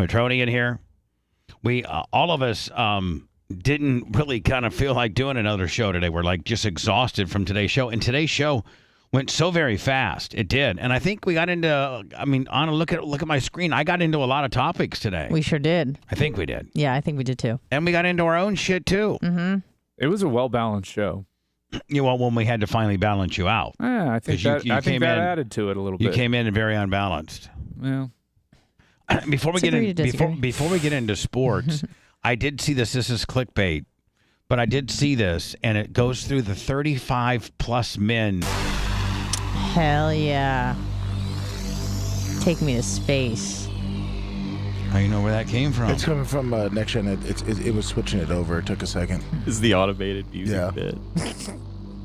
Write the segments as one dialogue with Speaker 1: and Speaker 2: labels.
Speaker 1: Matroni in here. We all of us didn't really kind of feel like doing another show today. We're like just exhausted from today's show, and today's show went so very fast. It did, and I think we got into. I mean, Anna, look at my screen. I got into a lot of topics today.
Speaker 2: We sure did.
Speaker 1: I think we did.
Speaker 2: Yeah, I think we did too.
Speaker 1: And we got into our own shit too.
Speaker 2: Mm-hmm.
Speaker 3: It was a well-balanced show.
Speaker 1: Yeah, well, when we had to finally balance you out.
Speaker 3: Yeah, I think that added to it a little bit.
Speaker 1: You came in very unbalanced.
Speaker 3: Well,
Speaker 1: before we get into sports, I did see this. This is clickbait, but I did see this, and it goes through the 35-plus men.
Speaker 2: Hell yeah! Take me to space.
Speaker 1: How you know where that came from?
Speaker 4: It's coming from Next Gen. It was switching it over. It took a second.
Speaker 5: This is the automated music bit.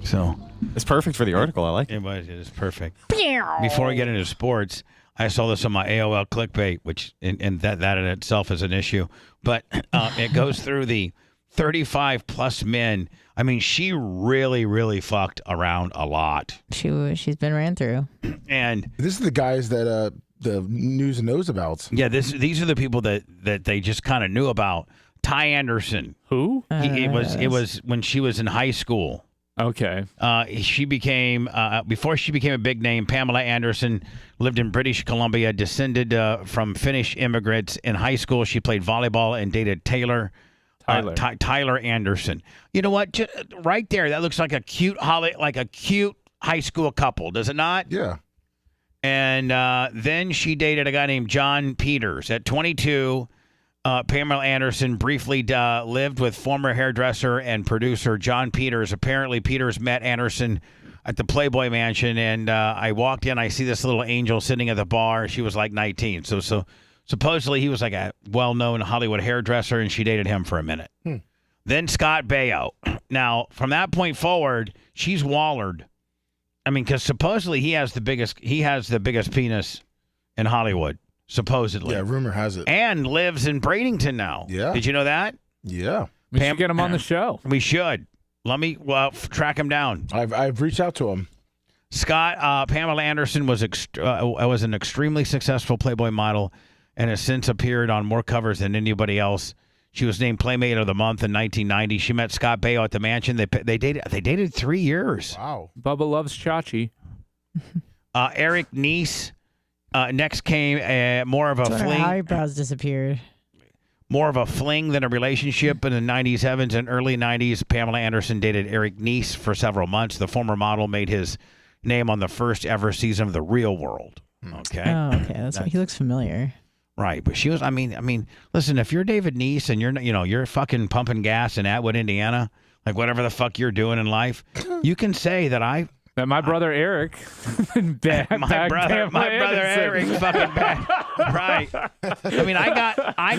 Speaker 1: So
Speaker 5: it's perfect for the article. I like it.
Speaker 1: It is perfect. Before we get into sports, I saw this on my AOL clickbait, which and that in itself is an issue. But it goes through the 35-plus men. I mean, she really, really fucked around a lot.
Speaker 2: She's been ran through.
Speaker 1: And
Speaker 4: this is the guys that the news knows about.
Speaker 1: Yeah, these are the people that they just kind of knew about. Ty Anderson.
Speaker 3: Who?
Speaker 1: It was when she was in high school.
Speaker 3: Okay.
Speaker 1: She became before she became a big name. Pamela Anderson lived in British Columbia, descended from Finnish immigrants. In high school, she played volleyball and dated Tyler Anderson. You know what? Right there, that looks like a cute high school couple, does it not?
Speaker 4: Yeah.
Speaker 1: And then she dated a guy named John Peters. At 22, Pamela Anderson briefly lived with former hairdresser and producer John Peters. Apparently, Peters met Anderson at the Playboy Mansion, and I walked in. I see this little angel sitting at the bar. She was like 19. So supposedly he was like a well-known Hollywood hairdresser, and she dated him for a minute. Then Scott Baio. Now, from that point forward, she's wallered. I mean, because supposedly he has the biggest penis in Hollywood, supposedly.
Speaker 4: Yeah, rumor has it.
Speaker 1: And lives in Bradenton now.
Speaker 4: Yeah.
Speaker 1: Did you know that?
Speaker 4: Yeah.
Speaker 3: We should get him on the show.
Speaker 1: We should. Let me track him down.
Speaker 4: I've reached out to him.
Speaker 1: Scott, Pamela Anderson was an extremely successful Playboy model and has since appeared on more covers than anybody else. She was named Playmate of the Month in 1990. She met Scott Baio at the mansion. They dated 3 years.
Speaker 4: Wow.
Speaker 3: Bubba loves Chachi.
Speaker 1: Eric Neese. Next came more of a fling.
Speaker 2: Eyebrows disappeared.
Speaker 1: More of a fling than a relationship in the 90s. Evans and early 90s, Pamela Anderson dated Eric Neese for several months. The former model made his name on the first ever season of The Real World. Okay.
Speaker 2: Oh, okay. That's why he looks familiar.
Speaker 1: Right, but she was. I mean, listen. If you're David Neese and you're fucking pumping gas in Atwood, Indiana, like whatever the fuck you're doing in life, you can say that
Speaker 3: my brother Eric,
Speaker 1: my brother Eric, fucking bad. Right. I mean, I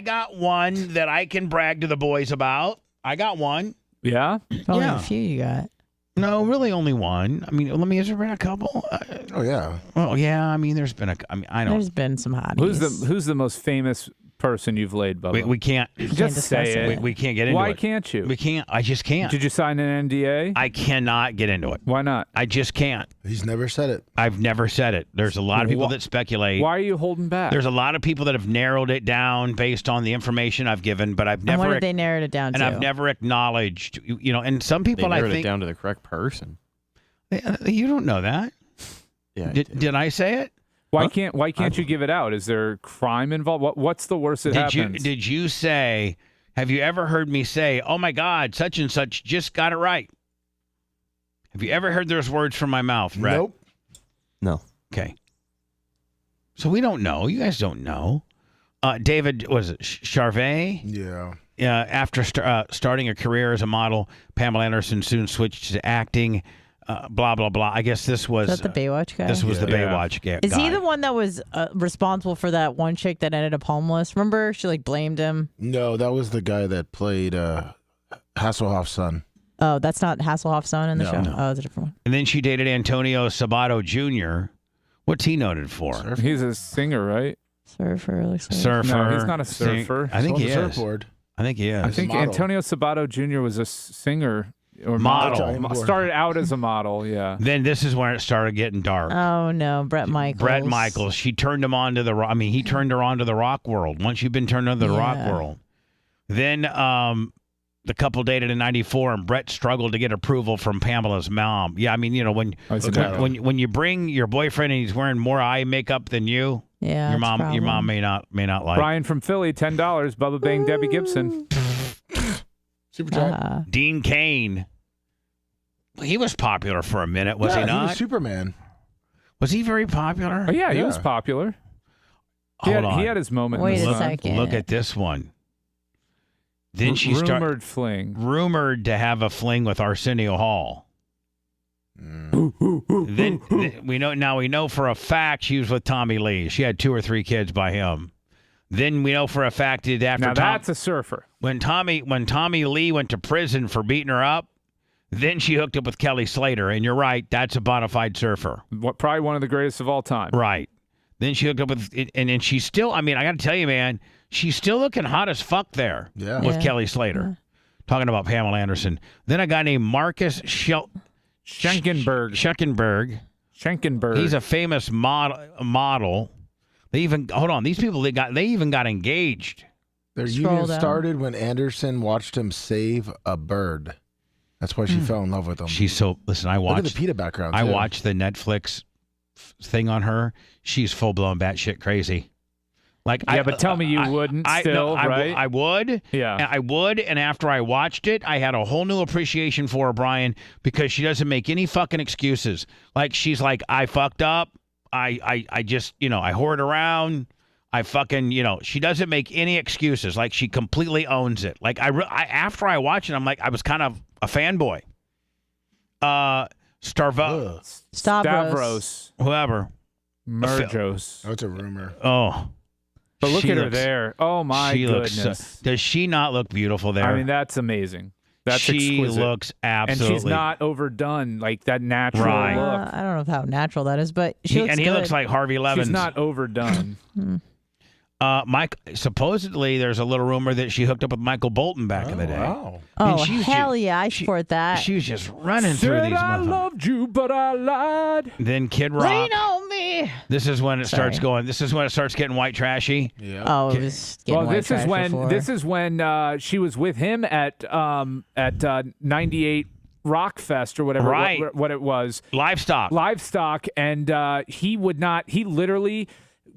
Speaker 1: got one that I can brag to the boys about. I got one.
Speaker 3: Yeah.
Speaker 2: Only a few you got.
Speaker 1: No, really only one. I mean, has there been a couple?
Speaker 4: Oh yeah.
Speaker 1: Oh yeah. I mean, there's been I know.
Speaker 2: There's been some hotties.
Speaker 3: Who's the most famous person you've laid, Bubba?
Speaker 1: We can't.
Speaker 3: Just say it.
Speaker 1: We can't get into it.
Speaker 3: Why can't you?
Speaker 1: We can't. I just can't.
Speaker 3: Did you sign an NDA?
Speaker 1: I cannot get into it.
Speaker 3: Why not?
Speaker 1: I just can't.
Speaker 4: He's never said it.
Speaker 1: I've never said it. There's a lot of people that speculate.
Speaker 3: Why are you holding back?
Speaker 1: There's a lot of people that have narrowed it down based on the information I've given, but I've never.
Speaker 2: And what did they narrow it down to?
Speaker 1: And I've never acknowledged. And some people
Speaker 5: they narrowed
Speaker 1: I think
Speaker 5: it down to the correct person.
Speaker 1: You don't know that.
Speaker 5: Yeah.
Speaker 1: Did I say it?
Speaker 3: Why can't you give it out? Is there crime involved? What's the worst that happens?
Speaker 1: Did you say? Have you ever heard me say, "Oh my God, such and such just got it right"? Have you ever heard those words from my mouth, Rhett?
Speaker 4: Nope.
Speaker 5: No.
Speaker 1: Okay. So we don't know. You guys don't know. David, was it Charvet?
Speaker 4: Yeah.
Speaker 1: After starting a career as a model, Pamela Anderson soon switched to acting. Blah, blah, blah. I guess this was...
Speaker 2: Is that the Baywatch guy?
Speaker 1: This was the Baywatch guy.
Speaker 2: Is he the one that was responsible for that one chick that ended up homeless? Remember? She blamed him.
Speaker 4: No, that was the guy that played Hasselhoff's son.
Speaker 2: Oh, that's not Hasselhoff's son in the show?
Speaker 1: No.
Speaker 2: Oh, it's a different one.
Speaker 1: And then she dated Antonio Sabato Jr. What's he noted for?
Speaker 4: Surfer.
Speaker 3: He's a singer, right?
Speaker 2: Surfer. Looks like.
Speaker 1: Surfer.
Speaker 3: No, he's not a surfer.
Speaker 1: I think he is.
Speaker 4: Surfboard.
Speaker 1: I think he is.
Speaker 3: I think
Speaker 4: model.
Speaker 3: Antonio Sabato Jr. was a singer or
Speaker 1: Model.
Speaker 3: Started out as a model, yeah.
Speaker 1: Then this is when it started getting dark.
Speaker 2: Oh no, Brett Michaels.
Speaker 1: She turned him on to he turned her on to the rock world. Once you've been turned on to the rock world. Then the couple dated in '94, and Brett struggled to get approval from Pamela's mom. Yeah, I mean, when you bring your boyfriend and he's wearing more eye makeup than you,
Speaker 2: yeah,
Speaker 1: your mom may not like.
Speaker 3: Brian from Philly, $10. Bubba Bang, Debbie Gibson.
Speaker 4: Super chat.
Speaker 1: Dean Cain. He was popular for a minute, was he not?
Speaker 4: He was Superman.
Speaker 1: Was he very popular?
Speaker 3: Oh yeah, he was popular. He had his moment.
Speaker 2: Wait
Speaker 3: in the
Speaker 2: a
Speaker 3: sun.
Speaker 2: second.
Speaker 1: Look at this one. Then she rumored to have a fling with Arsenio Hall. Then we know for a fact she was with Tommy Lee. She had 2 or 3 kids by him. Then we know for a fact that after
Speaker 3: that's a surfer.
Speaker 1: When Tommy Lee went to prison for beating her up, then she hooked up with Kelly Slater. And you're right, that's a bona fide surfer.
Speaker 3: Probably one of the greatest of all time.
Speaker 1: Right. Then she hooked up with, and then she's still. I mean, I got to tell you, man. She's still looking hot as fuck there with Kelly Slater. Talking about Pamela Anderson. Then a guy named Marcus
Speaker 3: Schenkenberg.
Speaker 1: He's a famous model. They even these people they even got engaged.
Speaker 4: Their union started when Anderson watched him save a bird. That's why she fell in love with him.
Speaker 1: I watched.
Speaker 4: Look at the PETA background.
Speaker 1: I watched the Netflix thing on her. She's full blown batshit crazy. Like,
Speaker 3: but tell me you wouldn't still, right?
Speaker 1: I would.
Speaker 3: Yeah.
Speaker 1: I would, and after I watched it, I had a whole new appreciation for her, Brian, because she doesn't make any fucking excuses. Like, she's like, I fucked up. I just, I whored around. I fucking, she doesn't make any excuses. Like, she completely owns it. Like, after I watched it, I'm like, I was kind of a fanboy.
Speaker 2: Stavros.
Speaker 1: Whoever.
Speaker 3: Merjos.
Speaker 4: Oh, it's a rumor.
Speaker 1: Oh.
Speaker 3: But look at her there. Oh, my goodness.
Speaker 1: Does she not look beautiful there?
Speaker 3: I mean, that's amazing. That's exquisite.
Speaker 1: She looks absolutely.
Speaker 3: And she's not overdone, like that natural look.
Speaker 2: I don't know how natural that is, but she looks good.
Speaker 1: He looks like Harvey Levins.
Speaker 3: She's not overdone.
Speaker 1: Mike, supposedly there's a little rumor that she hooked up with Michael Bolton back in the day.
Speaker 4: Wow.
Speaker 2: Oh, hell yeah, I support that.
Speaker 1: She was just running through these
Speaker 3: I loved you, but I lied.
Speaker 1: Then Kid Rock.
Speaker 2: Lean on me.
Speaker 1: This is when it starts going. This is when it starts getting white trashy.
Speaker 4: Yeah.
Speaker 2: Oh, it was getting white trash before.
Speaker 3: This is when she was with him at 98 Rockfest or whatever.
Speaker 1: Right.
Speaker 3: What it was.
Speaker 1: Livestock,
Speaker 3: and he literally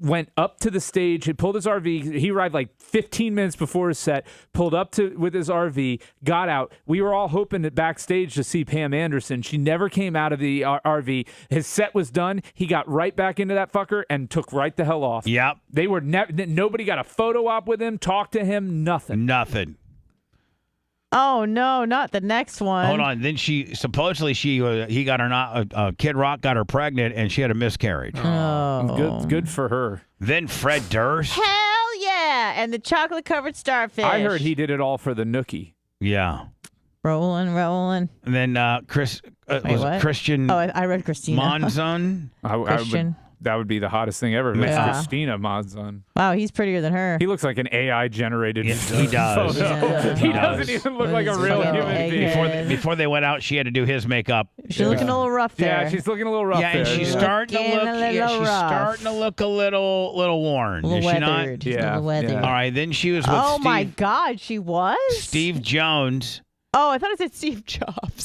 Speaker 3: went up to the stage, had pulled his RV. He arrived like 15 minutes before his set, pulled up with his RV, got out. We were all hoping that backstage to see Pam Anderson. She never came out of the RV. His set was done. He got right back into that fucker and took right the hell off.
Speaker 1: Yep.
Speaker 3: They were nobody got a photo op with him, talked to him, nothing.
Speaker 2: Oh no, not the next one.
Speaker 1: Hold on. Then he got her Kid Rock got her pregnant and she had a miscarriage.
Speaker 2: Oh,
Speaker 3: good for her.
Speaker 1: Then Fred Durst.
Speaker 2: Hell yeah, and the chocolate covered starfish.
Speaker 3: I heard he did it all for the nookie.
Speaker 1: Yeah.
Speaker 2: Rolling.
Speaker 1: And then Christian.
Speaker 2: Oh, I read Christina.
Speaker 1: Monzon.
Speaker 2: Christian.
Speaker 3: That would be the hottest thing ever.
Speaker 2: Yeah.
Speaker 3: Christina Monzon.
Speaker 2: Wow, he's prettier than her.
Speaker 3: He looks like an AI generated.
Speaker 1: He does.
Speaker 2: Yeah.
Speaker 3: He doesn't even look like a real human being.
Speaker 1: Before they went out, she had to do his makeup.
Speaker 2: She's looking a little rough there.
Speaker 3: Yeah, she's looking a little rough there.
Speaker 1: And she's starting to look a little worn. Is she not?
Speaker 3: Yeah.
Speaker 1: All right. Then she was with
Speaker 2: my God, she was?
Speaker 1: Steve Jones.
Speaker 2: Oh, I thought it said Steve Jobs.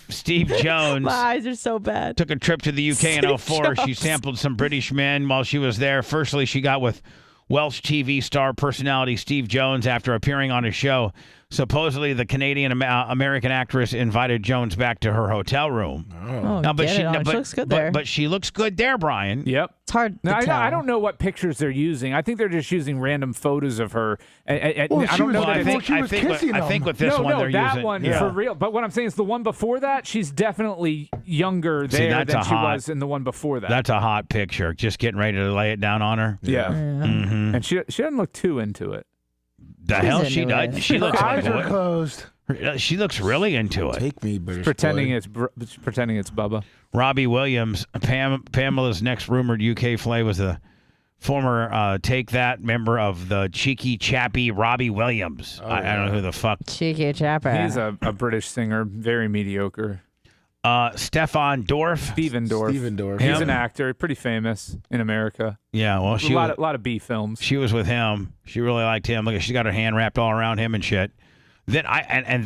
Speaker 1: Steve Jones.
Speaker 2: My eyes are so bad.
Speaker 1: Took a trip to the UK in 2004. She sampled some British men while she was there. Firstly, she got with Welsh TV star personality Steve Jones after appearing on his show. Supposedly, the Canadian-American actress invited Jones back to her hotel room.
Speaker 2: She looks good there.
Speaker 1: But she looks good there, Brian.
Speaker 3: Yep.
Speaker 2: It's hard to tell.
Speaker 3: I don't know what pictures they're using. I think they're just using random photos of her. I don't know.
Speaker 1: I think with this one they're
Speaker 3: that
Speaker 1: using.
Speaker 3: one for real. But what I'm saying is the one before that, she's definitely younger there than she was in the one before that.
Speaker 1: That's a hot picture. Just getting ready to lay it down on her.
Speaker 3: Yeah. Mm-hmm. And she doesn't look too into it.
Speaker 1: The hell she does. She looks like
Speaker 4: eyes are closed.
Speaker 1: She looks really into it.
Speaker 4: Take me, British
Speaker 3: pretending
Speaker 4: boy.
Speaker 3: it's Bubba.
Speaker 1: Robbie Williams, Pamela's next rumored UK flay was former Take That member of the Cheeky Chappie Robbie Williams. I don't know who the fuck.
Speaker 2: Cheeky chapper.
Speaker 3: He's a British singer, very mediocre.
Speaker 1: Stefan Dorff.
Speaker 3: Steven Dorff. He's an actor, pretty famous in America.
Speaker 1: Yeah, well,
Speaker 3: a lot of B films.
Speaker 1: She was with him. She really liked him. Look, she got her hand wrapped all around him and shit. Then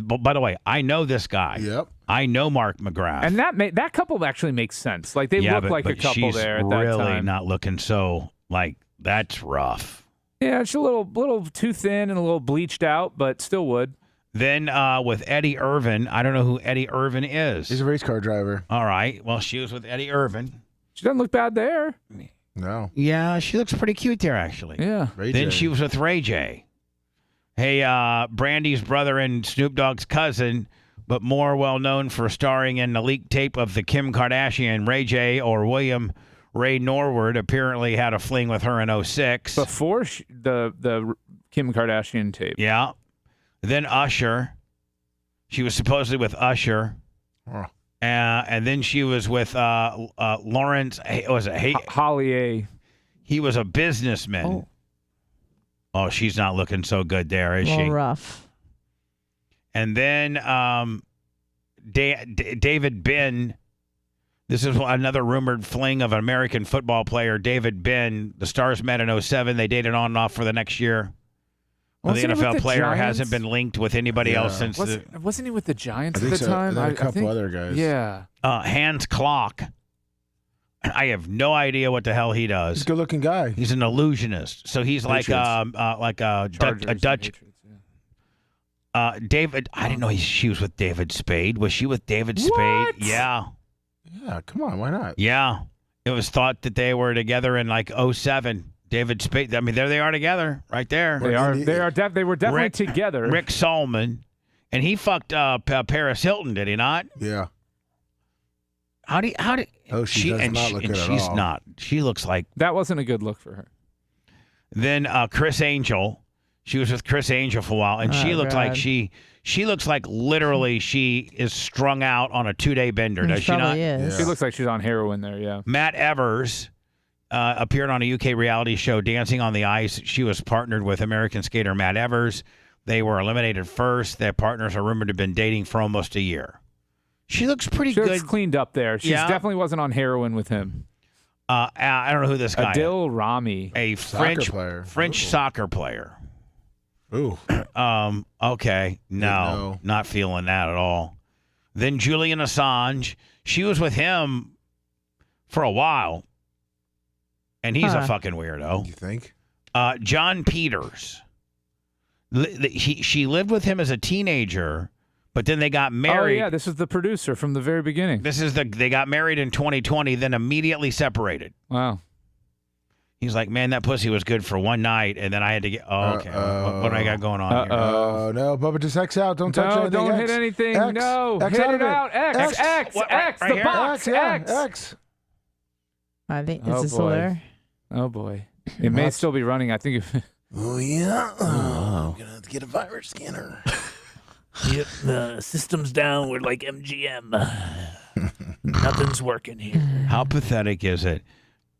Speaker 1: but by the way, I know this guy.
Speaker 4: Yep.
Speaker 1: I know Mark McGrath.
Speaker 3: And that couple actually makes sense. Like they look like a couple
Speaker 1: she's
Speaker 3: there at that
Speaker 1: really
Speaker 3: time.
Speaker 1: not looking so like that's rough.
Speaker 3: Yeah, she's a little too thin and a little bleached out, but still would.
Speaker 1: Then with Eddie Irvin, I don't know who Eddie Irvin is.
Speaker 4: He's a race car driver.
Speaker 1: All right. Well, she was with Eddie Irvin.
Speaker 3: She doesn't look bad there.
Speaker 4: No.
Speaker 1: Yeah, she looks pretty cute there, actually.
Speaker 3: Yeah.
Speaker 1: Then she was with Ray J. Hey, Brandy's brother and Snoop Dogg's cousin, but more well known for starring in the leaked tape of the Kim Kardashian. Ray J, or William Ray Norwood, apparently had a fling with her in 2006.
Speaker 3: Before the Kim Kardashian tape.
Speaker 1: Yeah. Then Usher. She was supposedly with Usher.
Speaker 4: Oh.
Speaker 1: And then she was with Lawrence. Was it
Speaker 3: Holly?
Speaker 1: He was a businessman. Oh, she's not looking so good there, is she?
Speaker 2: Rough.
Speaker 1: And then David Ben. This is another rumored fling of an American football player, David Ben. The Stars met in 2007. They dated on and off for the next year. Well, the NFL player hasn't been linked with anybody else since.
Speaker 3: Wasn't he with the Giants
Speaker 4: at
Speaker 3: the time?
Speaker 4: So. And a couple other guys.
Speaker 3: Yeah.
Speaker 1: Hans Klock. I have no idea what the hell he does.
Speaker 4: He's a good-looking guy.
Speaker 1: He's an illusionist. So he's like a Dutch. David. I didn't know she was with David Spade. Was she with David Spade?
Speaker 3: What?
Speaker 1: Yeah.
Speaker 4: Yeah. Come on. Why not?
Speaker 1: Yeah. It was thought that they were together in like 2007. David Spade. I mean, there they are together, right there.
Speaker 3: They were definitely together.
Speaker 1: Rick Solomon, and he fucked Paris Hilton, did he not?
Speaker 4: Yeah.
Speaker 1: How did?
Speaker 4: Oh, she does not look good at all.
Speaker 1: She's not. She looks like
Speaker 3: that wasn't a good look for her.
Speaker 1: Then Chris Angel. She was with Chris Angel for a while, and she looked like she looks like literally she is strung out on a 2-day bender. Does she not?
Speaker 2: Is.
Speaker 4: Yeah.
Speaker 3: She looks like she's on heroin there. Yeah.
Speaker 1: Matt Evers. Appeared on a UK reality show, Dancing on the Ice. She was partnered with American skater Matt Evers. They were eliminated first. Their partners are rumored to have been dating for almost a year. She looks pretty good.
Speaker 3: Looks cleaned up there. She definitely wasn't on heroin with him.
Speaker 1: I don't know who this guy is.
Speaker 3: Adil Rami.
Speaker 1: A French soccer player.
Speaker 4: Ooh.
Speaker 1: Okay. No, not feeling that at all. Then Julian Assange. She was with him for a while. And he's a fucking weirdo.
Speaker 4: You think?
Speaker 1: John Peters. She lived with him as a teenager, but then they got married.
Speaker 3: Oh, yeah, this is the producer from the very beginning.
Speaker 1: They got married in 2020, then immediately separated.
Speaker 3: Wow.
Speaker 1: He's like, man, that pussy was good for one night, and then I had to get. Oh, okay. What do I got going on here?
Speaker 4: Oh no, Bubba, just X out. Don't touch anything.
Speaker 3: Don't hit anything.
Speaker 4: X.
Speaker 3: No,
Speaker 4: X
Speaker 3: hit
Speaker 4: out
Speaker 3: it
Speaker 4: of
Speaker 3: out. X.
Speaker 1: Right
Speaker 3: The
Speaker 1: here?
Speaker 3: box. X.
Speaker 4: X.
Speaker 2: I think
Speaker 3: Oh,
Speaker 2: is this
Speaker 3: boy.
Speaker 2: still there?
Speaker 3: Oh boy, it may still be running. I think.
Speaker 4: Oh yeah. I'm gonna have to get a virus scanner.
Speaker 6: Yep, the system's down. We're like MGM. Nothing's working here.
Speaker 1: How pathetic is it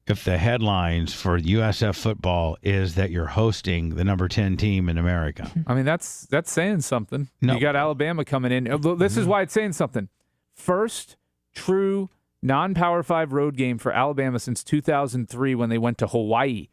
Speaker 1: if the headlines for USF football is that you're hosting the number 10 team in America?
Speaker 3: I mean, that's saying something.
Speaker 1: No.
Speaker 3: You got Alabama coming in. This is why it's saying something. First true non-Power 5 road game for Alabama since 2003 when they went to Hawaii.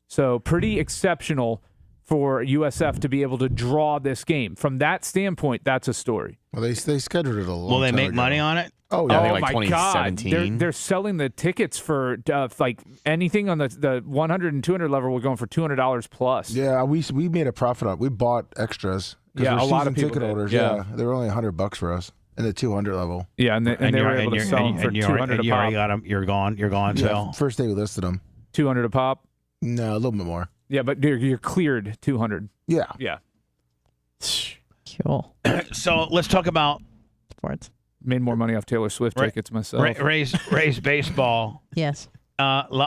Speaker 3: So pretty exceptional for USF to be able to draw this game. From that standpoint, that's a story.
Speaker 4: Well, they scheduled it a long
Speaker 1: Will they
Speaker 4: time
Speaker 1: make
Speaker 4: ago.
Speaker 1: money on it?
Speaker 4: Oh
Speaker 5: Yeah, I
Speaker 4: yeah.
Speaker 5: think like
Speaker 3: my God.
Speaker 5: 2017.
Speaker 3: They're selling the tickets for like anything on the 100 and 200 level. We're going for $200 plus.
Speaker 4: Yeah, we made a profit on it. We bought extras. 'Cause
Speaker 3: Yeah,
Speaker 4: we're
Speaker 3: a lot
Speaker 4: season
Speaker 3: of people
Speaker 4: ticket
Speaker 3: did.
Speaker 4: holders.
Speaker 3: Yeah.
Speaker 4: They were only $100 for us in the 200 level.
Speaker 3: Yeah, and they were able to sell them for $200
Speaker 1: you
Speaker 3: a
Speaker 1: already
Speaker 3: pop.
Speaker 1: got them. You're gone.
Speaker 4: Yeah,
Speaker 1: Phil.
Speaker 4: first day we listed them.
Speaker 3: 200 a pop.
Speaker 4: No, a little bit more.
Speaker 3: Yeah, but you're cleared 200.
Speaker 4: Yeah.
Speaker 3: Yeah.
Speaker 2: Cool.
Speaker 1: So let's talk about
Speaker 2: Sports.
Speaker 3: Made more money off Taylor Swift tickets myself.
Speaker 1: Ray's baseball.
Speaker 2: Yes.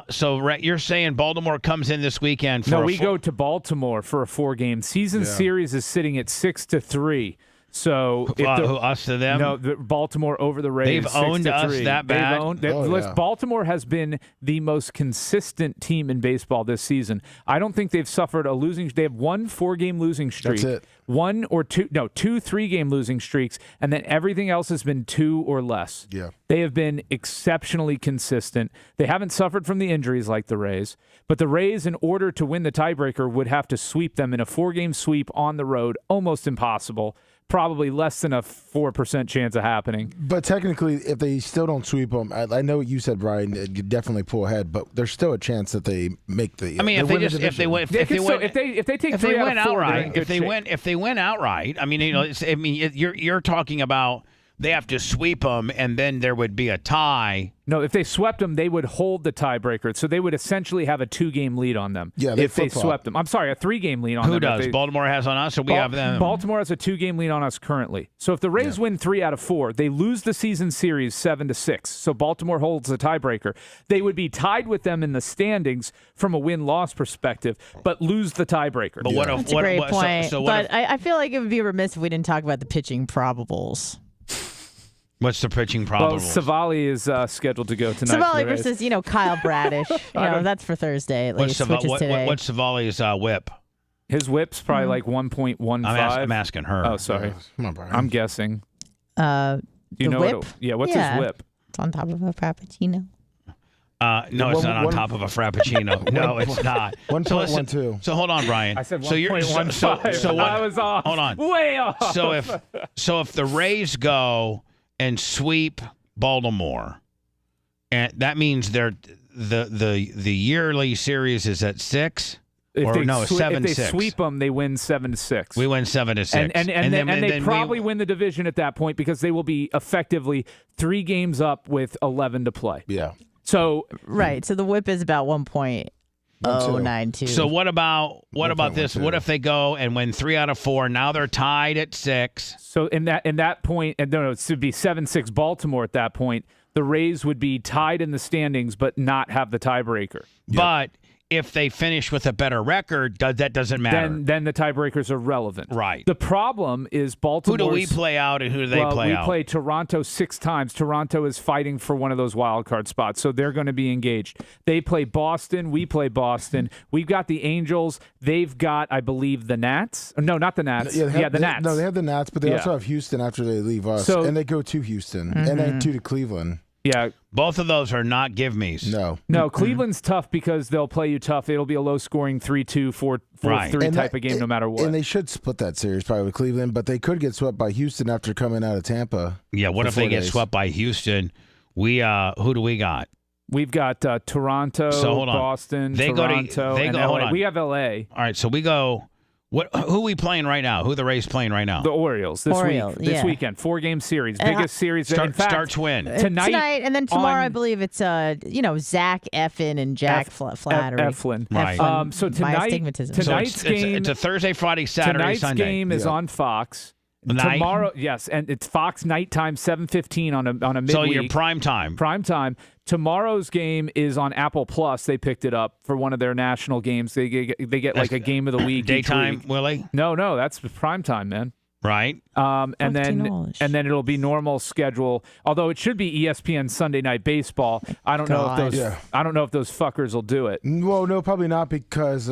Speaker 1: So Ray, you're saying Baltimore comes in this weekend for
Speaker 3: No, we go to Baltimore for a 4-game season.
Speaker 4: Yeah.
Speaker 3: Series is sitting at 6-3. So if
Speaker 1: us to them?
Speaker 3: No, Baltimore over the Rays.
Speaker 1: They've owned us
Speaker 3: 6-3.
Speaker 1: that bad?
Speaker 3: Baltimore has been the most consistent team in baseball this season. I don't think they've suffered a losing. They have 1 4-game losing streak.
Speaker 4: That's it.
Speaker 3: 2 3-game losing streaks, and then everything else has been 2 or less.
Speaker 4: Yeah.
Speaker 3: They have been exceptionally consistent. They haven't suffered from the injuries like the Rays, but the Rays, in order to win the tiebreaker, would have to sweep them in a 4-game sweep on the road. Almost impossible. Probably less than a 4% chance of happening.
Speaker 4: But technically, if they still don't sweep them, I know what you said, Brian, you definitely pull ahead, but there's still a chance that they make the.
Speaker 1: I mean, if they win outright, if they win outright, I mean, you're talking about they have to sweep them, and then there would be a tie.
Speaker 3: No, if they swept them, they would hold the tiebreaker. So they would essentially have a 2-game lead on them.
Speaker 4: Yeah,
Speaker 3: if they swept them. I'm sorry, a 3-game lead on them.
Speaker 1: Who does? Baltimore has on us, or we have them?
Speaker 3: Baltimore has a 2-game lead on us currently. So if the Rays win 3 out of 4, they lose the season series 7-6. So Baltimore holds the tiebreaker. They would be tied with them in the standings from a win-loss perspective, but lose the tiebreaker.
Speaker 1: But what
Speaker 2: That's a great point. But I feel like it would be remiss if we didn't talk about the pitching probables.
Speaker 1: What's the pitching
Speaker 3: Well,
Speaker 1: probable?
Speaker 3: Savali is scheduled to go tonight.
Speaker 2: Savali versus, Kyle Bradish. That's for Thursday at least, which is today.
Speaker 1: What's Savali's whip?
Speaker 3: His whip's probably like 1.15.
Speaker 1: I'm asking her.
Speaker 3: Oh, sorry.
Speaker 4: Come on, Brian.
Speaker 3: I'm guessing.
Speaker 2: The
Speaker 3: Whip? What's his whip?
Speaker 2: It's on top of a Frappuccino.
Speaker 1: No, it's not on top of a Frappuccino. No, it's not.
Speaker 4: 1.12.
Speaker 1: So hold on, Brian.
Speaker 3: I said
Speaker 1: 1.15. So what?
Speaker 3: I was off.
Speaker 1: Hold on.
Speaker 3: Way off.
Speaker 1: So if the Rays go and sweep Baltimore, and that means the yearly series is at 6.
Speaker 3: If they
Speaker 1: 7-6.
Speaker 3: sweep them, they win 7-6.
Speaker 1: We win 7-6,
Speaker 3: and they probably win the division at that point because they will be effectively 3 games up with 11 to play.
Speaker 4: Yeah.
Speaker 3: So
Speaker 2: right. So the whip is about 1.092.
Speaker 1: So what about this? What if they go and win 3 out of 4? Now they're tied at 6.
Speaker 3: So in that point, and no, it should be 7-6 Baltimore at that point. The Rays would be tied in the standings, but not have the tiebreaker.
Speaker 1: Yep. But if they finish with a better record, that doesn't matter.
Speaker 3: Then the tiebreakers are relevant.
Speaker 1: Right.
Speaker 3: The problem is Baltimore.
Speaker 1: Who do we play out and who do they play out?
Speaker 3: We play Toronto 6 times. Toronto is fighting for one of those wild card spots, so they're going to be engaged. They play Boston. We play Boston. We've got the Angels. They've got, I believe, the Nats. No, not the Nats.
Speaker 4: The
Speaker 3: Nats.
Speaker 4: No, they have the Nats, but they also have Houston after they leave us. And they go to Houston, and then 2 to Cleveland.
Speaker 3: Yeah.
Speaker 1: Both of those are not give-me's.
Speaker 4: No,
Speaker 3: Cleveland's tough because they'll play you tough. It'll be a low-scoring 3-2, 4-3 type of game no matter what.
Speaker 4: And they should split that series probably with Cleveland, but they could get swept by Houston after coming out of Tampa.
Speaker 1: Yeah, what if they get swept by Houston? Who do we got?
Speaker 3: We've got Toronto, Boston, Toronto, and LA. We have LA.
Speaker 1: All right, so we go. Who are we playing right now? Who are the Rays playing right now?
Speaker 3: The Orioles this weekend. 4-game series. Biggest series.
Speaker 1: Starts when?
Speaker 2: Tonight, and then tomorrow I believe it's Zach Eflin and Jack Flattery.
Speaker 3: Eflin.
Speaker 1: Right.
Speaker 3: So tonight's game.
Speaker 1: It's a Thursday, Friday, Saturday, Sunday.
Speaker 3: Tonight's game is on Fox. Tomorrow, yes, and it's Fox nighttime, 7:15 on a midweek.
Speaker 1: So your prime time.
Speaker 3: Prime time. Tomorrow's game is on Apple Plus. They picked it up for one of their national games. They get like a game of the week.
Speaker 1: Daytime, Willie?
Speaker 3: No, that's prime time, man.
Speaker 1: Right.
Speaker 3: And then it'll be normal schedule. Although it should be ESPN Sunday Night Baseball. I don't know if those fuckers will do it.
Speaker 4: Well, no, probably not because.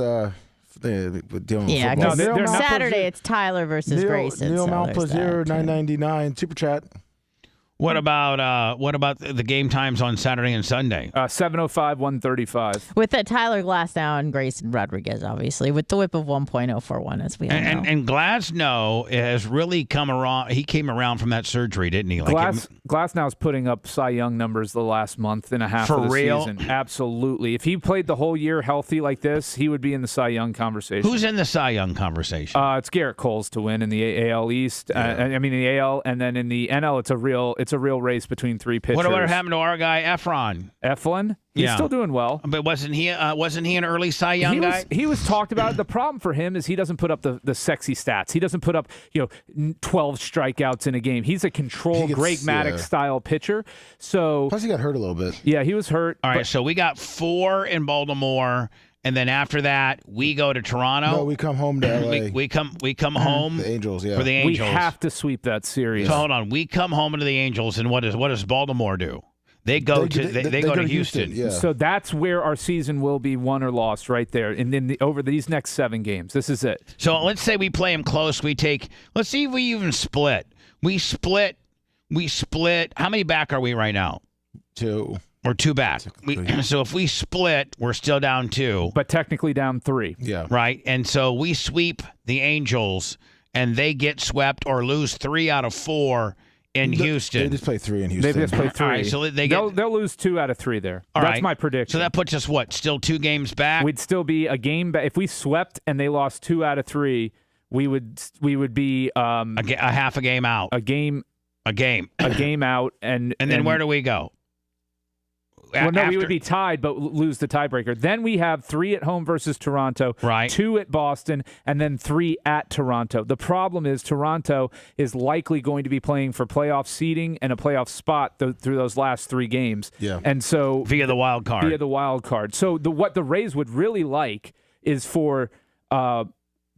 Speaker 4: They're
Speaker 2: Saturday it's Tyler versus Grayson.
Speaker 4: Neil Mount Plaisir, $9.99 super chat.
Speaker 1: What about the game times on Saturday and Sunday?
Speaker 3: 7:05, 1:35.
Speaker 2: With Tyler Glasnow and Grayson Rodriguez, obviously, with the whip of 1.041, as we all know.
Speaker 1: And Glasnow has really come around. He came around from that surgery, didn't he?
Speaker 3: Glasnow's putting up Cy Young numbers the last month and a half of the season. Absolutely. If he played the whole year healthy like this, he would be in the Cy Young conversation.
Speaker 1: Who's in the Cy Young conversation?
Speaker 3: It's Garrett Coles to win in the AL East. The AL, and then in the NL, it's a real race between 3 pitchers.
Speaker 1: What happened to our guy
Speaker 3: Eflin? He's still doing well.
Speaker 1: But wasn't he an early Cy Young guy?
Speaker 3: He was talked about. The problem for him is he doesn't put up the sexy stats. He doesn't put up 12 strikeouts in a game. He's a controlled Greg Maddux style pitcher. So
Speaker 4: plus he got hurt a little bit.
Speaker 3: Yeah, he was hurt.
Speaker 1: All right, so we got 4 in Baltimore and then after that we go to Toronto.
Speaker 4: No, we come home to LA.
Speaker 1: we come home
Speaker 4: The Angels, yeah.
Speaker 1: for the
Speaker 3: We
Speaker 1: Angels.
Speaker 3: have to sweep that series.
Speaker 1: So hold on, we come home to the Angels, and what does Baltimore do? They go to Houston.
Speaker 4: Yeah.
Speaker 3: So that's where our season will be won or lost right there. And then over these next 7 games, this is it.
Speaker 1: So let's say we play them close. Let's see if we even split. We split. How many back are we right now?
Speaker 4: 2.
Speaker 1: We're 2 back. So if we split, we're still down 2.
Speaker 3: But technically down 3.
Speaker 4: Yeah.
Speaker 1: Right? And so we sweep the Angels, and they get swept or lose 3 out of 4 in Houston.
Speaker 4: They just play 3 in Houston.
Speaker 3: They just play 3.
Speaker 1: All right, so
Speaker 3: They'll lose 2 out of 3 there.
Speaker 1: All
Speaker 3: That's
Speaker 1: right.
Speaker 3: my prediction.
Speaker 1: So that puts us, still 2 games back?
Speaker 3: We'd still be a game back. If we swept and they lost 2 out of 3, we would be
Speaker 1: a half a game out.
Speaker 3: a game out. And
Speaker 1: then where do we go?
Speaker 3: Well, no, we would be tied, but lose the tiebreaker. Then we have 3 at home versus Toronto,
Speaker 1: right.
Speaker 3: 2 at Boston, and then 3 at Toronto. The problem is Toronto is likely going to be playing for playoff seeding and a playoff spot through those last 3 games.
Speaker 4: Yeah.
Speaker 3: And so
Speaker 1: via the wild card.
Speaker 3: So what the Rays would really like is for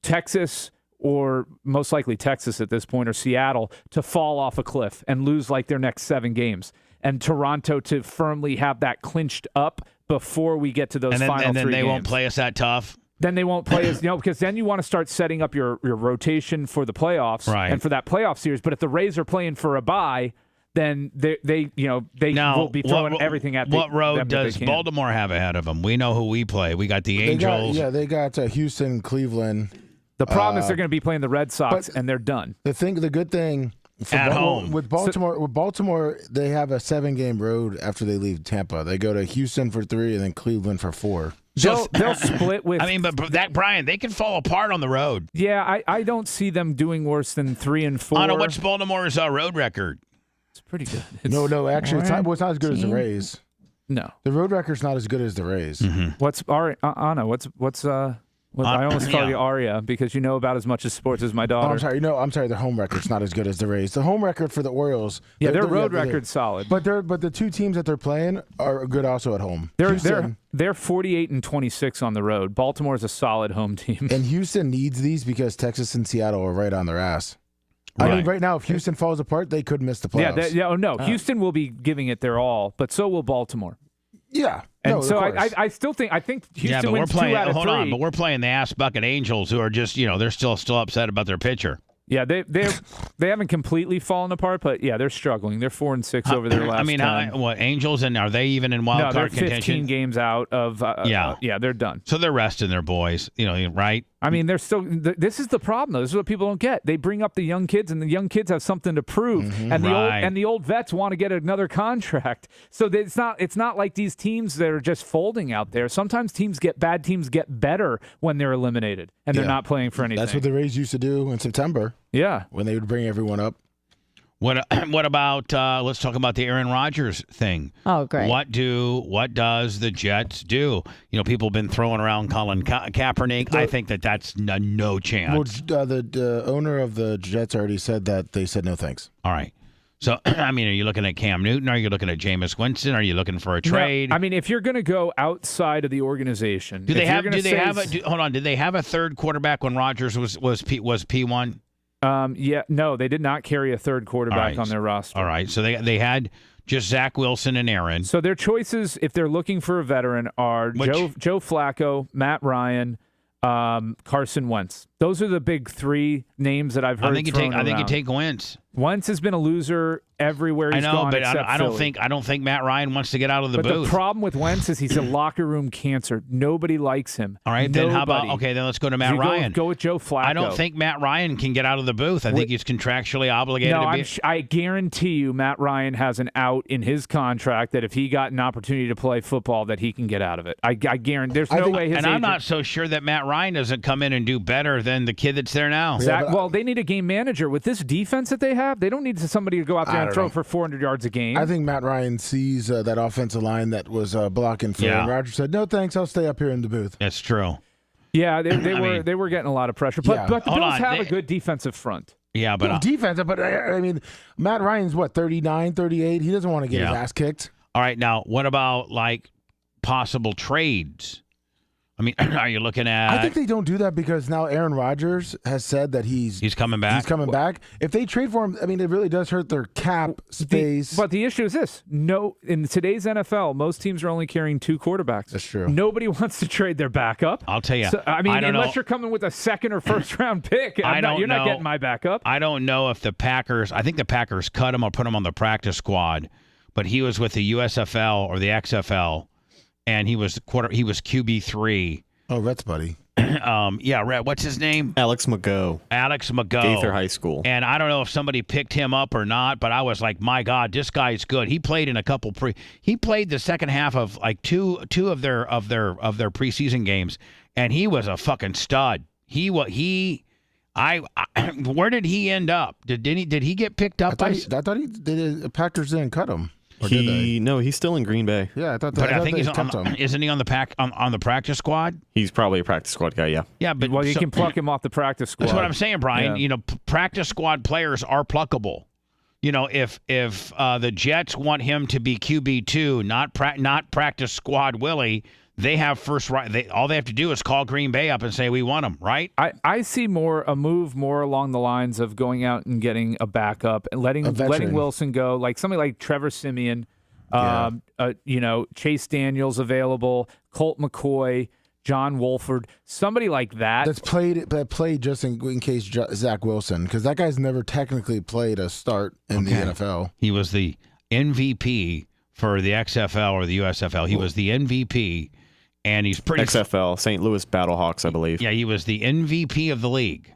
Speaker 3: Texas, or most likely Texas at this point, or Seattle, to fall off a cliff and lose like their next 7 games. And Toronto to firmly have that clinched up before we get to those final 3 games.
Speaker 1: And then they won't play us that tough?
Speaker 3: Then they won't play as, because then you want to start setting up your rotation for the playoffs and for that playoff series. But if the Rays are playing for a bye, then they will be throwing everything at them.
Speaker 1: What road does Baltimore have ahead of them? We know who we play. We got the Angels.
Speaker 4: They got Houston, Cleveland.
Speaker 3: The problem is they're going to be playing the Red Sox, and they're done.
Speaker 4: The good thing
Speaker 1: at home
Speaker 4: with Baltimore, they have a 7-game road after they leave Tampa. They go to Houston for 3 and then Cleveland for 4.
Speaker 3: They'll split with.
Speaker 1: I mean, but that Brian, they can fall apart on the road.
Speaker 3: Yeah, I don't see them doing worse than 3 and 4.
Speaker 1: Anna, what's Baltimore's road record?
Speaker 3: It's pretty good.
Speaker 4: No, actually, it's not as good as the Rays.
Speaker 3: No,
Speaker 4: the road record's not as good as the Rays.
Speaker 1: Mm-hmm.
Speaker 3: What's Anna? What's I almost call you Aria because you know about as much as sports as my daughter.
Speaker 4: Oh, I'm sorry. Their home record's not as good as the Rays. The home record for the Orioles.
Speaker 3: Their road record's solid.
Speaker 4: But the 2 teams that they're playing are good also at home.
Speaker 3: They're 48 and 26 on the road. Baltimore's a solid home team.
Speaker 4: And Houston needs these because Texas and Seattle are right on their ass.
Speaker 1: Right.
Speaker 4: I mean, right now, if Houston falls apart, they could miss the playoffs.
Speaker 3: Houston will be giving it their all, but so will Baltimore.
Speaker 4: Yeah.
Speaker 3: And so I still think Houston wins 2 out of 3.
Speaker 1: Hold on, but we're playing the ass bucket Angels, who are just they're still upset about their pitcher.
Speaker 3: Yeah, they haven't completely fallen apart, but yeah, they're struggling. They're 4 and 6 over their last. I mean,
Speaker 1: Angels, and are they even in wild card contention?
Speaker 3: They're 15 games out of. They're done.
Speaker 1: So they're resting their boys, right?
Speaker 3: I mean, they're still. This is the problem, though. This is what people don't get. They bring up the young kids, and the young kids have something to prove, and the old vets want to get another contract. So it's not like these teams that are just folding out there. Sometimes bad teams get better when they're eliminated, and they're not playing for anything.
Speaker 4: That's what the Rays used to do in September.
Speaker 3: Yeah,
Speaker 4: when they would bring everyone up.
Speaker 1: What about let's talk about the Aaron Rodgers thing.
Speaker 2: Oh, great.
Speaker 1: What does the Jets do? People have been throwing around Colin Kaepernick. I think that's no chance.
Speaker 4: Well, the owner of the Jets already said that they said no thanks.
Speaker 1: All right. So, I mean, are you looking at Cam Newton? Are you looking at Jameis Winston? Are you looking for a trade?
Speaker 3: No, I mean, if you're going to go outside of the organization,
Speaker 1: did they have a third quarterback when Rodgers was P1?
Speaker 3: No, they did not carry a third quarterback on their roster.
Speaker 1: All right, so they had just Zach Wilson and Aaron.
Speaker 3: So their choices, if they're looking for a veteran, are Joe Flacco, Matt Ryan, Carson Wentz. Those are the big 3 names that I've heard. I think you take Wentz. Wentz has been a loser everywhere he's gone.
Speaker 1: But I don't think Matt Ryan wants to get out of the booth.
Speaker 3: But the problem with Wentz is he's a locker room cancer. Nobody likes him.
Speaker 1: All right, then how about then let's go to Matt Ryan.
Speaker 3: Go with Joe Flacco.
Speaker 1: I don't think Matt Ryan can get out of the booth. I think he's contractually obligated to be.
Speaker 3: I guarantee you Matt Ryan has an out in his contract that if he got an opportunity to play football that he can get out of it. I guarantee there's no way his agent.
Speaker 1: I'm not so sure that Matt Ryan doesn't come in and do better than the kid that's there now.
Speaker 3: They need a game manager. With this defense that they have, they don't need somebody to go out there and throw for 400 yards a game.
Speaker 4: I think Matt Ryan sees that offensive line that was blocking for him. Rodgers said, no thanks, I'll stay up here in the booth.
Speaker 1: That's true.
Speaker 3: Yeah, they were getting a lot of pressure. But the Bills have a good defensive front.
Speaker 1: Yeah, but
Speaker 4: defensive, but I mean, Matt Ryan's 39, 38. He doesn't want to get his ass kicked.
Speaker 1: All right, now what about possible trades? I mean, are you looking at?
Speaker 4: I think they don't do that because now Aaron Rodgers has said that he's
Speaker 1: coming back.
Speaker 4: He's coming back. If they trade for him, I mean, it really does hurt their cap space.
Speaker 3: But the issue is this: in today's NFL, most teams are only carrying 2 quarterbacks.
Speaker 4: That's true.
Speaker 3: Nobody wants to trade their backup.
Speaker 1: I'll tell you.
Speaker 3: So, I mean, unless
Speaker 1: know.
Speaker 3: you're coming with a second or first round pick, you're not getting my backup.
Speaker 1: I don't know if the Packers. I think the Packers cut him or put him on the practice squad, but he was with the USFL or the XFL, and he was QB3.
Speaker 4: Oh, Rhett's buddy.
Speaker 1: Yeah, Rhett. What's his name?
Speaker 5: Alex McGough. Gaither High School.
Speaker 1: And I don't know if somebody picked him up or not, but I was like, my God, this guy's good. He played in a couple he played the second half of like two of their preseason games, and he was a fucking stud. Where did he end up? Did he get picked up?
Speaker 4: I thought the Packers didn't cut him.
Speaker 5: No, he's still in Green Bay.
Speaker 4: Yeah, I thought.
Speaker 1: But I think he's isn't he on the practice squad?
Speaker 5: He's probably a practice squad guy. Yeah.
Speaker 1: Yeah, but
Speaker 3: you can pluck him off the practice squad.
Speaker 1: That's what I'm saying, Brian.
Speaker 3: Yeah.
Speaker 1: Practice squad players are pluckable. If the Jets want him to be QB2, not practice squad Willie, they have first right. All they have to do is call Green Bay up and say we want him, right?
Speaker 3: I see a move more along the lines of going out and getting a backup and letting Wilson go, like somebody like Trevor Siemian, Chase Daniels available, Colt McCoy, John Wolford, somebody like that.
Speaker 4: That played just in case Zach Wilson, because that guy's never technically played a start in the NFL.
Speaker 1: He was the MVP for the XFL or the USFL. He was the MVP. And he's pretty
Speaker 5: XFL, St. Louis Battlehawks, I believe.
Speaker 1: Yeah, he was the MVP of the league,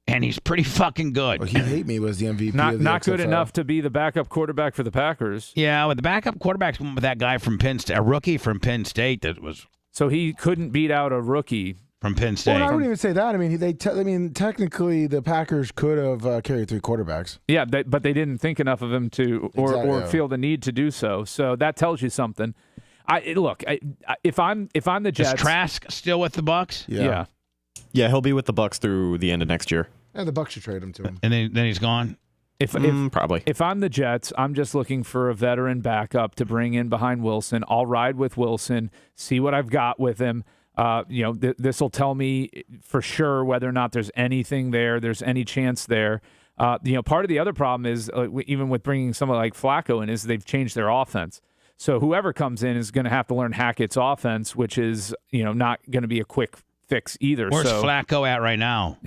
Speaker 1: and he's pretty fucking good.
Speaker 4: Well, He Hate Me was the MVP.
Speaker 3: Not good enough to be the backup quarterback for the Packers.
Speaker 1: Yeah, with the backup quarterbacks with that guy from Penn State, a rookie from Penn State that was.
Speaker 3: So he couldn't beat out a rookie
Speaker 1: from Penn State.
Speaker 4: Well, I wouldn't even say that. I mean, technically the Packers could have carried 3 quarterbacks.
Speaker 3: Yeah, but they didn't think enough of him to, or feel the need to do so. So that tells you something. If I'm the Jets,
Speaker 1: is Trask still with the Bucks?
Speaker 3: Yeah,
Speaker 5: he'll be with the Bucks through the end of next year.
Speaker 4: Yeah, the Bucks should trade him to him,
Speaker 1: and then he's gone.
Speaker 5: Probably.
Speaker 3: If I'm the Jets, I'm just looking for a veteran backup to bring in behind Wilson. I'll ride with Wilson, see what I've got with him. This will tell me for sure whether or not there's anything there, there's any chance there. Part of the other problem is even with bringing someone like Flacco in is they've changed their offense. So whoever comes in is going to have to learn Hackett's offense, which is not going to be a quick fix either.
Speaker 1: Where's Flacco at right now?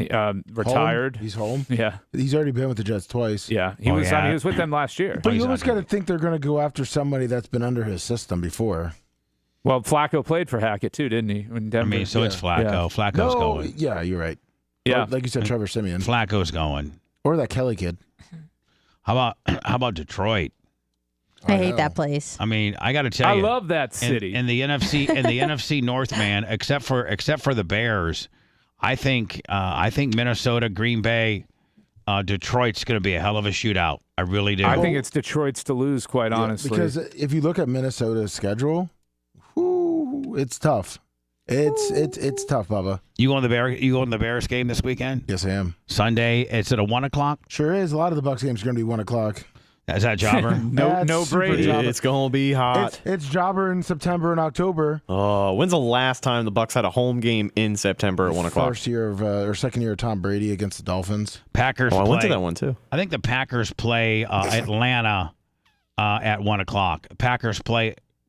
Speaker 3: Retired.
Speaker 4: He's home.
Speaker 3: Yeah,
Speaker 4: he's already been with the Jets twice.
Speaker 3: Yeah, he was. I mean, he was with them last year.
Speaker 4: But you always got to think they're going to go after somebody that's been under his system before.
Speaker 3: Well, Flacco played for Hackett too, didn't he? In Denver.
Speaker 1: I mean, so it's Flacco.
Speaker 3: Yeah.
Speaker 1: Flacco's going.
Speaker 4: Yeah, you're right.
Speaker 3: Yeah,
Speaker 4: like you said, Trevor Siemian.
Speaker 1: Flacco's going.
Speaker 4: Or that Kelly kid.
Speaker 1: How about Detroit?
Speaker 2: I hate that place.
Speaker 1: I mean, I got to tell you,
Speaker 3: I love that city.
Speaker 1: In the NFC, NFC North, man. Except for the Bears, I think Minnesota, Green Bay, Detroit's going to be a hell of a shootout. I really do.
Speaker 3: I think it's Detroit's to lose, quite honestly.
Speaker 4: Because if you look at Minnesota's schedule, it's tough. It's tough, Bubba.
Speaker 1: You going to the Bears game this weekend?
Speaker 4: Yes, I am.
Speaker 1: Sunday. It's at 1:00.
Speaker 4: Sure is. A lot of the Bucs games are going to be 1:00.
Speaker 1: Is that Jobber?
Speaker 3: no Brady.
Speaker 5: It's going to be hot.
Speaker 4: It's Jobber in September and October.
Speaker 5: Oh, when's the last time the Bucs had a home game in September at 1:00?
Speaker 4: First year or second year of Tom Brady against the Dolphins.
Speaker 1: Packers.
Speaker 5: I went to that one too.
Speaker 1: I think the Packers play Atlanta at 1:00.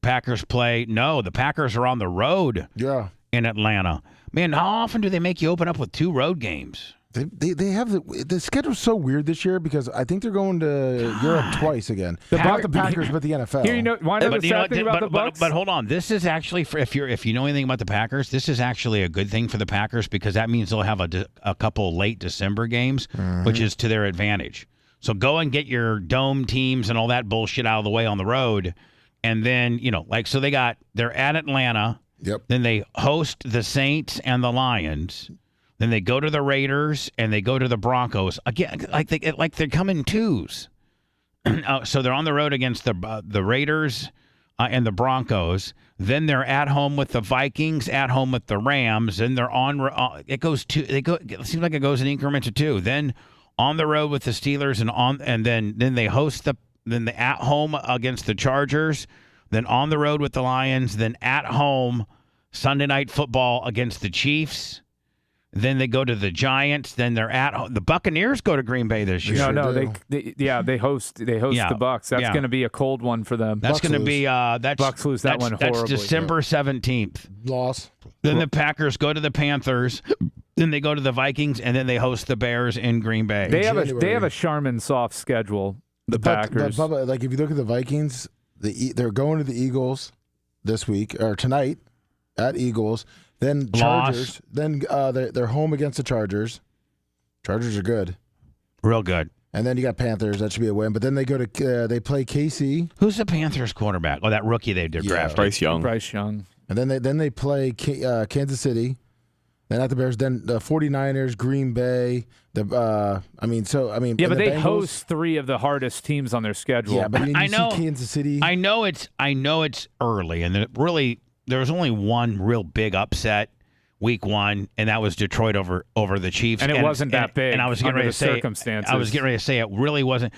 Speaker 1: Packers play. No, the Packers are on the road.
Speaker 4: Yeah.
Speaker 1: In Atlanta. Man, how often do they make you open up with 2 road games?
Speaker 4: They have the schedule's so weird this year because I think they're going to Europe twice again. Not the Packers, but the NFL.
Speaker 3: Here, why not the sad thing about the Bucs?
Speaker 1: But hold on, this is actually if you know anything about the Packers, this is actually a good thing for the Packers because that means they'll have a couple late December games, which is to their advantage. So go and get your dome teams and all that bullshit out of the way on the road, and then they're at Atlanta.
Speaker 4: Yep.
Speaker 1: Then they host the Saints and the Lions. Then they go to the Raiders and they go to the Broncos again. Like they're coming twos. So they're on the road against the Raiders and the Broncos. Then they're at home with the Vikings, at home with the Rams. Then they're on. It seems like it goes in increments of 2. Then on the road with the Steelers and then they host then they at home against the Chargers. Then on the road with the Lions. Then at home Sunday Night Football against the Chiefs. Then they go to the Giants. Then they're at home. The Buccaneers go to Green Bay this year.
Speaker 3: They host the Bucks. That's going to be a cold one for them.
Speaker 1: That's going to be
Speaker 3: Bucks lose that one horribly.
Speaker 1: That's December 17th.
Speaker 4: Loss.
Speaker 1: Then the Packers go to the Panthers. Then they go to the Vikings, and then they host the Bears in Green Bay.
Speaker 3: They have a Charmin soft schedule. The Packers.
Speaker 4: Bubba, like if you look at the Vikings, they're going to the Eagles this week or tonight at Eagles. Then Chargers. Then they're home against the Chargers. Chargers are good.
Speaker 1: Real good.
Speaker 4: And then you got Panthers. That should be a win. But then they go to they play KC.
Speaker 1: Who's the Panthers quarterback? Oh, that rookie they did draft.
Speaker 5: Bryce Young.
Speaker 4: And then they play Kansas City. Then at the Bears. Then the 49ers, Green Bay.
Speaker 3: Yeah, but they host three of the hardest teams on their schedule.
Speaker 4: Yeah, but
Speaker 1: I know
Speaker 4: Kansas City.
Speaker 1: I know it's early, and there was only one real big upset week one, and that was Detroit over the Chiefs.
Speaker 3: And it wasn't that big.
Speaker 1: And I was getting ready to say, it really wasn't.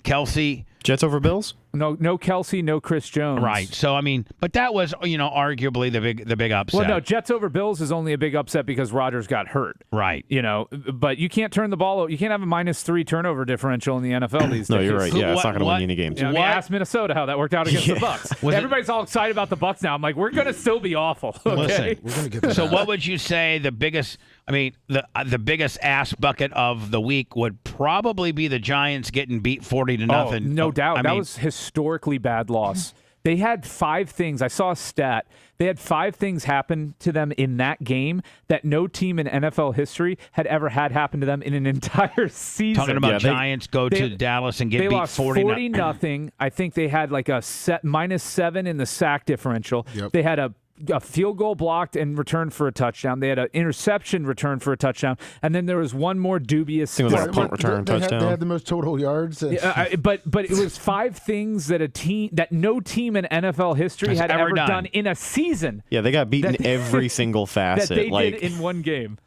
Speaker 1: Kelsey.
Speaker 5: Jets over Bills?
Speaker 3: No Kelsey, no Chris Jones.
Speaker 1: Right. So but that was arguably the big upset.
Speaker 3: Well, no, Jets over Bills is only a big upset because Rodgers got hurt.
Speaker 1: Right.
Speaker 3: But you can't turn the ball. You can't have a -3 turnover differential in the NFL these days.
Speaker 5: No, you're right. Yeah, it's not going to win you any games.
Speaker 3: Ask Minnesota how that worked out against the Bucks. Everybody's all excited about the Bucks now. I'm like, we're going to still be awful. Okay?
Speaker 1: Listen,
Speaker 4: we're going to get that.
Speaker 1: So what would you say the biggest? The biggest ass bucket of the week would probably be the Giants getting beat 40-0.
Speaker 3: Oh, no doubt. That was historically bad loss. They had 5 things. I saw a stat. They had 5 things happen to them in that game that no team in NFL history had ever had happen to them in an entire season.
Speaker 1: Talking about Giants go to Dallas and get beat
Speaker 3: 40-0. I think they had like a -7 in the sack differential.
Speaker 4: Yep.
Speaker 3: They had a field goal blocked and returned for a touchdown. They had an interception returned for a touchdown, and then there was one more dubious.
Speaker 5: I think it was like a punt return touchdown.
Speaker 4: They had the most total yards.
Speaker 3: But it was 5 things that no team in NFL history had ever done in a season.
Speaker 5: Yeah, they got beaten every single facet
Speaker 3: that they did in one game.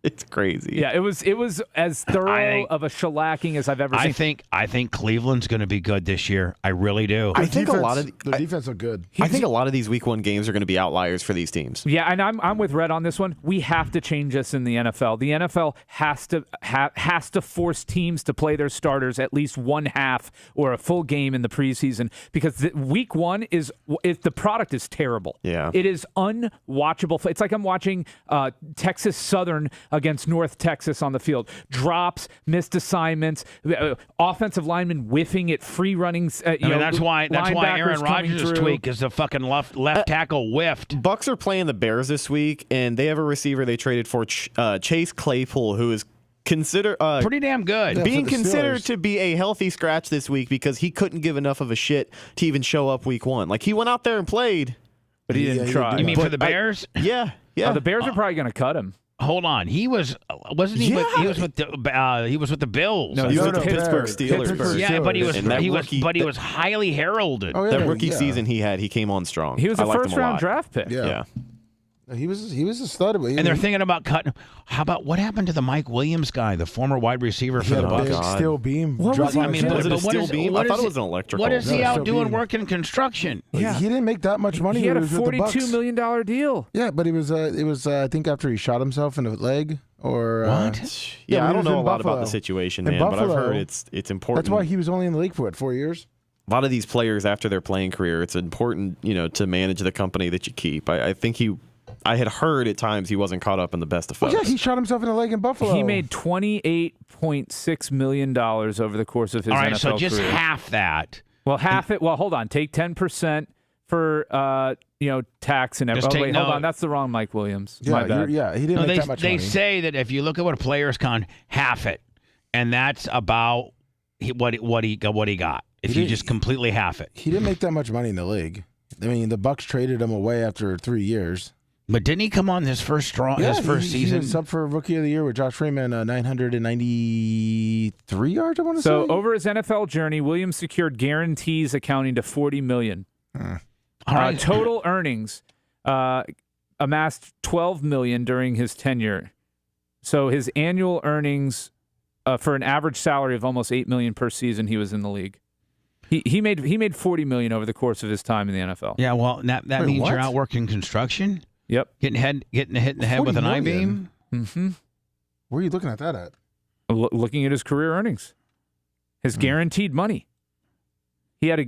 Speaker 5: It's crazy.
Speaker 3: Yeah, it was as thorough of a shellacking as I've ever seen.
Speaker 1: I think Cleveland's going to be good this year. I really do.
Speaker 5: I think a lot of
Speaker 4: the defense look good.
Speaker 5: I think a lot of these week 1 games are going to be outliers for these teams.
Speaker 3: Yeah, and I'm with Red on this one. We have to change this in the NFL. The NFL has to force teams to play their starters at least one half or a full game in the preseason because week 1 the product is terrible.
Speaker 5: Yeah,
Speaker 3: it is unwatchable. It's like I'm watching Texas Southern against North Texas on the field. Drops, missed assignments, offensive linemen whiffing at free runnings.
Speaker 1: That's why Aaron Rodgers' tweak is the fucking left tackle whiffed.
Speaker 5: Bucks are playing the Bears this week, and they have a receiver they traded for, Chase Claypool, who is
Speaker 1: pretty damn good.
Speaker 5: Being considered to be a healthy scratch this week because he couldn't give enough of a shit to even show up week 1. Like, he went out there and played,
Speaker 3: but he didn't try.
Speaker 1: You mean for the Bears?
Speaker 5: Yeah.
Speaker 3: The Bears are probably going to cut him.
Speaker 1: Hold on, he wasn't he?
Speaker 5: Yeah.
Speaker 1: He was with the Bills.
Speaker 5: No, he was with the Pittsburgh Steelers.
Speaker 1: Yeah, but he was highly heralded.
Speaker 4: Oh, yeah,
Speaker 5: that rookie season he came on strong.
Speaker 3: He was a first-round draft pick.
Speaker 5: Yeah.
Speaker 4: He was a stud.
Speaker 1: And they're thinking about cutting. How about what happened to the Mike Williams guy, the former wide receiver for the Bucs?
Speaker 4: Big steel beam.
Speaker 3: What was he?
Speaker 5: Was it a steel beam? I thought it was an electrical.
Speaker 1: What is he out doing working construction?
Speaker 4: Yeah, he didn't make that much money.
Speaker 3: He had a $42 million deal.
Speaker 4: Yeah, but it was I think after he shot himself in the leg or
Speaker 1: what?
Speaker 5: Yeah, I don't know a lot about the situation, man, but I've heard it's important.
Speaker 4: That's why he was only in the league for 4 years.
Speaker 5: A lot of these players after their playing career, it's important, to manage the company that you keep. I think I had heard at times he wasn't caught up in the best effects.
Speaker 4: Well, yeah, he shot himself in the leg in Buffalo.
Speaker 3: He made $28.6 million over the course of his NFL career. All right, so
Speaker 1: just
Speaker 3: career.
Speaker 1: half that.
Speaker 3: Well, half it. Well, hold on. Take 10% for tax and everything. Hold on. That's the wrong Mike Williams.
Speaker 4: Yeah,
Speaker 3: my bad.
Speaker 4: He didn't make that much money.
Speaker 1: They say that if you look at what a player's con, half it, and that's about what he got. If you just completely half it.
Speaker 4: He didn't make that much money in the league. I mean, the Bucks traded him away after 3 years.
Speaker 1: But didn't he come on his first season?
Speaker 4: He was up for Rookie of the Year with Josh Freeman, 993 yards, I want to say.
Speaker 3: So over his NFL journey, Williams secured guarantees accounting to $40 million.
Speaker 1: All right.
Speaker 3: Total earnings amassed $12 million during his tenure. So his annual earnings for an average salary of almost $8 million per season, he was in the league. He made $40 million over the course of his time in the NFL.
Speaker 1: Yeah, well, that
Speaker 4: Wait,
Speaker 1: means
Speaker 4: what?
Speaker 1: you're out working construction,
Speaker 3: Yep.
Speaker 1: getting hit in the head with an
Speaker 4: 40
Speaker 1: I-beam.
Speaker 3: Mm-hmm.
Speaker 4: Where are you looking at that at?
Speaker 3: Looking at his career earnings, his guaranteed money. He had a.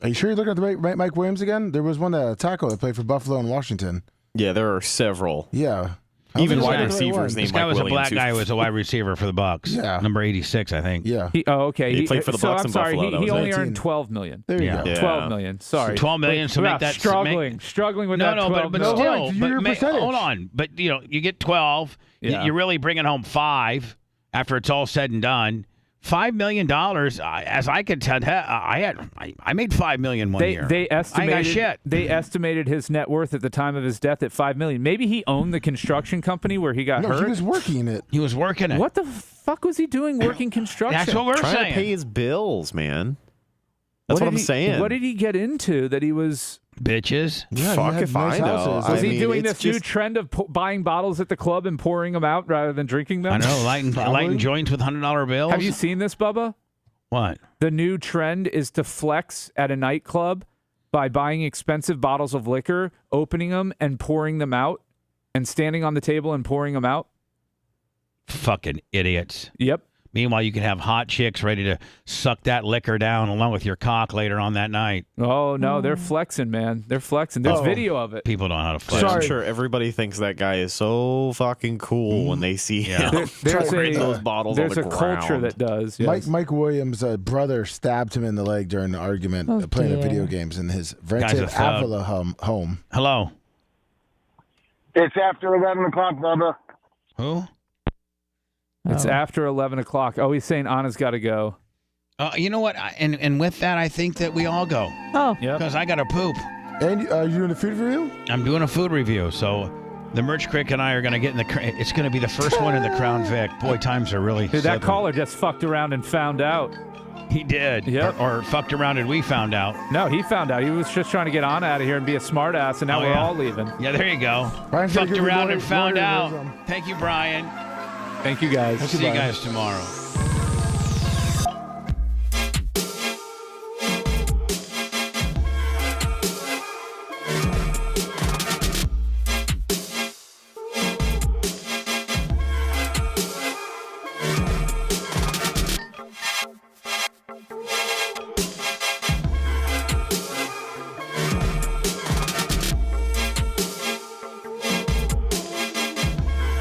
Speaker 4: Are you sure you're looking at the right Mike Williams again? There was one tackle that played for Buffalo and Washington.
Speaker 5: Yeah, there are several.
Speaker 4: Yeah.
Speaker 5: Even
Speaker 1: this
Speaker 5: wide
Speaker 1: guy-
Speaker 5: receivers
Speaker 1: This
Speaker 5: named
Speaker 1: guy
Speaker 5: Mike
Speaker 1: was
Speaker 5: Williams.
Speaker 1: a black guy who was a wide receiver for the Bucks.
Speaker 4: Yeah.
Speaker 1: Number 86, I think.
Speaker 4: Yeah.
Speaker 3: Okay.
Speaker 5: He played for the
Speaker 3: so
Speaker 5: Bucks
Speaker 3: I'm
Speaker 5: and
Speaker 3: sorry.
Speaker 5: Buffalo, that
Speaker 3: He
Speaker 5: was
Speaker 3: only
Speaker 4: 19.
Speaker 3: earned $12 million.
Speaker 4: There you
Speaker 1: Yeah.
Speaker 4: go.
Speaker 5: Yeah.
Speaker 3: $12 million. Sorry.
Speaker 1: 12 million. So
Speaker 3: Wow,
Speaker 1: make that
Speaker 3: struggling with that.
Speaker 1: No,
Speaker 3: 12
Speaker 1: but
Speaker 3: million.
Speaker 1: still,
Speaker 4: right, your
Speaker 1: but
Speaker 4: percentage.
Speaker 1: hold on. But you get 12.
Speaker 3: Yeah.
Speaker 1: You're really bringing home 5 after it's all said and done. $5 million, as I could tell, I made $5 million one year.
Speaker 3: They
Speaker 1: I got
Speaker 3: estimated
Speaker 1: shit.
Speaker 3: They estimated his net worth at the time of his death at $5 million. Maybe he owned the construction company where he got
Speaker 4: No,
Speaker 3: hurt.
Speaker 4: he was working it.
Speaker 1: He was working it.
Speaker 3: What the fuck was he doing working construction?
Speaker 1: That's what we're
Speaker 5: Trying
Speaker 1: saying.
Speaker 5: to pay his bills, man. That's what I'm saying.
Speaker 3: What did he get into that he was?
Speaker 1: Bitches.
Speaker 4: Yeah,
Speaker 5: Fuck
Speaker 4: he had
Speaker 5: if
Speaker 4: nice
Speaker 5: I know.
Speaker 4: houses.
Speaker 5: I
Speaker 3: Was he
Speaker 5: mean,
Speaker 3: doing
Speaker 5: it's
Speaker 3: this new
Speaker 5: just-
Speaker 3: trend of buying bottles at the club and pouring them out rather than drinking them?
Speaker 1: I know, lighting
Speaker 4: Probably.
Speaker 1: joints with $100 bills.
Speaker 3: Have you seen this, Bubba?
Speaker 1: What?
Speaker 3: The new trend is to flex at a nightclub by buying expensive bottles of liquor, opening them and pouring them out, and standing on the table and pouring them out.
Speaker 1: Fucking idiots.
Speaker 3: Yep.
Speaker 1: Meanwhile, you can have hot chicks ready to suck that liquor down along with your cock later on that night.
Speaker 3: Oh no, they're flexing, man. They're flexing. There's
Speaker 4: Oh.
Speaker 3: video of it.
Speaker 1: People don't know how to flex.
Speaker 5: I'm
Speaker 4: Sorry.
Speaker 5: sure everybody thinks that guy is so fucking cool when they see
Speaker 1: Yeah.
Speaker 5: him.
Speaker 3: There's
Speaker 5: pouring
Speaker 3: a
Speaker 5: those bottles on
Speaker 3: there's
Speaker 5: the
Speaker 3: a culture
Speaker 5: ground.
Speaker 3: that does. Yes.
Speaker 4: Mike Williams' brother stabbed him in the leg during the argument
Speaker 2: Oh,
Speaker 4: playing
Speaker 2: dear.
Speaker 4: video games in his
Speaker 1: Guy's a
Speaker 4: rented
Speaker 1: thug.
Speaker 4: Avila home.
Speaker 1: Hello.
Speaker 7: It's after 11 o'clock, Bubba.
Speaker 1: Who?
Speaker 3: It's
Speaker 2: Oh.
Speaker 3: after 11 o'clock. Oh, he's saying Anna's got to go.
Speaker 1: You know what? And with that, I think that we all go
Speaker 2: Oh,
Speaker 3: Yep.
Speaker 1: because I got to poop.
Speaker 4: And you doing a food review?
Speaker 1: I'm doing a food review, so the Merch Crick and I are going to get in the. It's going to be the first one in the Crown Vic. Boy, times are really.
Speaker 3: Dude, that
Speaker 1: slipping.
Speaker 3: caller just fucked around and found out.
Speaker 1: He did.
Speaker 3: Yep.
Speaker 1: Or fucked around and we found out.
Speaker 3: No, he found out. He was just trying to get Anna out of here and be a smart ass, and now
Speaker 1: Oh,
Speaker 3: we're
Speaker 1: yeah.
Speaker 3: all leaving.
Speaker 1: Yeah, there you go.
Speaker 4: Brian's gonna
Speaker 1: Fucked
Speaker 4: give you
Speaker 1: around
Speaker 4: more-
Speaker 1: and found
Speaker 4: more
Speaker 1: out.
Speaker 4: rhythm.
Speaker 1: Thank you, Brian.
Speaker 3: Thank you guys.
Speaker 1: See you
Speaker 4: Brian.
Speaker 1: guys tomorrow.